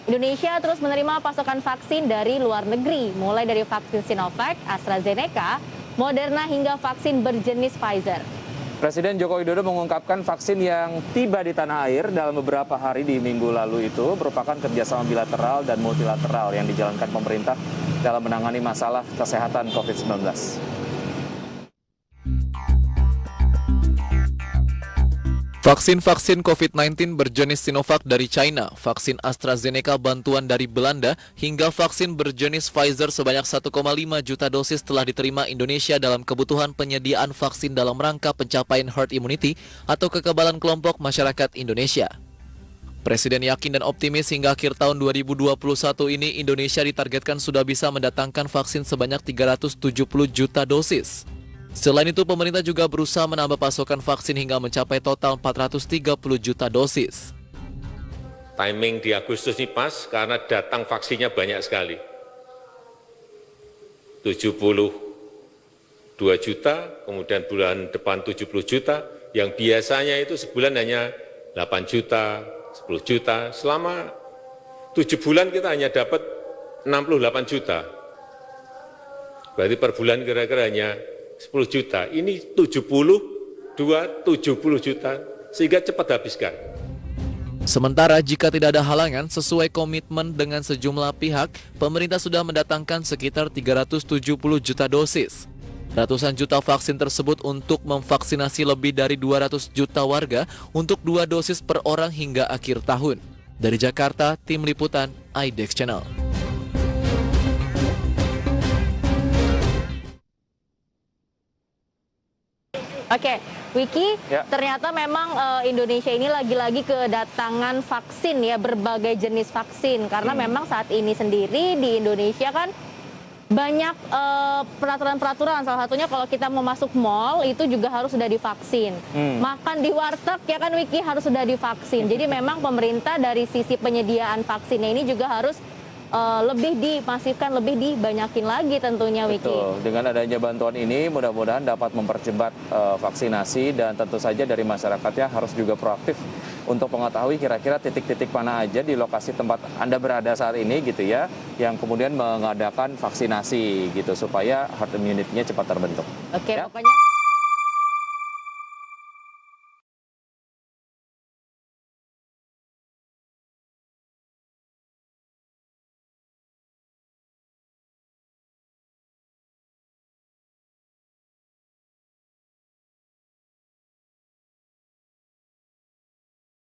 Indonesia terus menerima pasokan vaksin dari luar negeri, mulai dari vaksin Sinovac, AstraZeneca, Moderna hingga vaksin berjenis Pfizer. Presiden Joko Widodo mengungkapkan vaksin yang tiba di tanah air dalam beberapa hari di minggu lalu itu merupakan kerjasama bilateral dan multilateral yang dijalankan pemerintah dalam menangani masalah kesehatan COVID-19. Vaksin-vaksin COVID-19 berjenis Sinovac dari China, vaksin AstraZeneca bantuan dari Belanda, hingga vaksin berjenis Pfizer sebanyak 1,5 juta dosis telah diterima Indonesia dalam kebutuhan penyediaan vaksin dalam rangka pencapaian herd immunity atau kekebalan kelompok masyarakat Indonesia. Presiden yakin dan optimis hingga akhir tahun 2021 ini Indonesia ditargetkan sudah bisa mendatangkan vaksin sebanyak 370 juta dosis. Selain itu, pemerintah juga berusaha menambah pasokan vaksin hingga mencapai total 430 juta dosis. Timing di Agustus ini pas karena datang vaksinnya banyak sekali. 72 juta, kemudian bulan depan 70 juta, yang biasanya itu sebulan hanya 8 juta, 10 juta. Selama 7 bulan kita hanya dapat 68 juta. Berarti per bulan kira-kira hanya 10 juta, ini 70 juta, sehingga cepat habiskan. Sementara jika tidak ada halangan, sesuai komitmen dengan sejumlah pihak, pemerintah sudah mendatangkan sekitar 370 juta dosis. Ratusan juta vaksin tersebut untuk memvaksinasi lebih dari 200 juta warga untuk 2 dosis per orang hingga akhir tahun. Dari Jakarta, Tim Liputan, IDEX Channel. Oke, Wiki, Ya. ternyata memang Indonesia ini lagi-lagi kedatangan vaksin ya, berbagai jenis vaksin. Karena memang saat ini sendiri di Indonesia kan banyak peraturan-peraturan. Salah satunya kalau kita mau masuk mall itu juga harus sudah divaksin. Makan di warteg ya kan Wiki harus sudah divaksin. Jadi memang pemerintah dari sisi penyediaan vaksinnya ini juga harus lebih dimasifkan, lebih dibanyakin lagi tentunya Wiki. Betul. Dengan adanya bantuan ini mudah-mudahan dapat mempercepat vaksinasi dan tentu saja dari masyarakatnya harus juga proaktif untuk mengetahui kira-kira titik-titik mana aja di lokasi tempat Anda berada saat ini gitu ya, yang kemudian mengadakan vaksinasi gitu supaya herd immunity-nya cepat terbentuk. Oke, Ya. pokoknya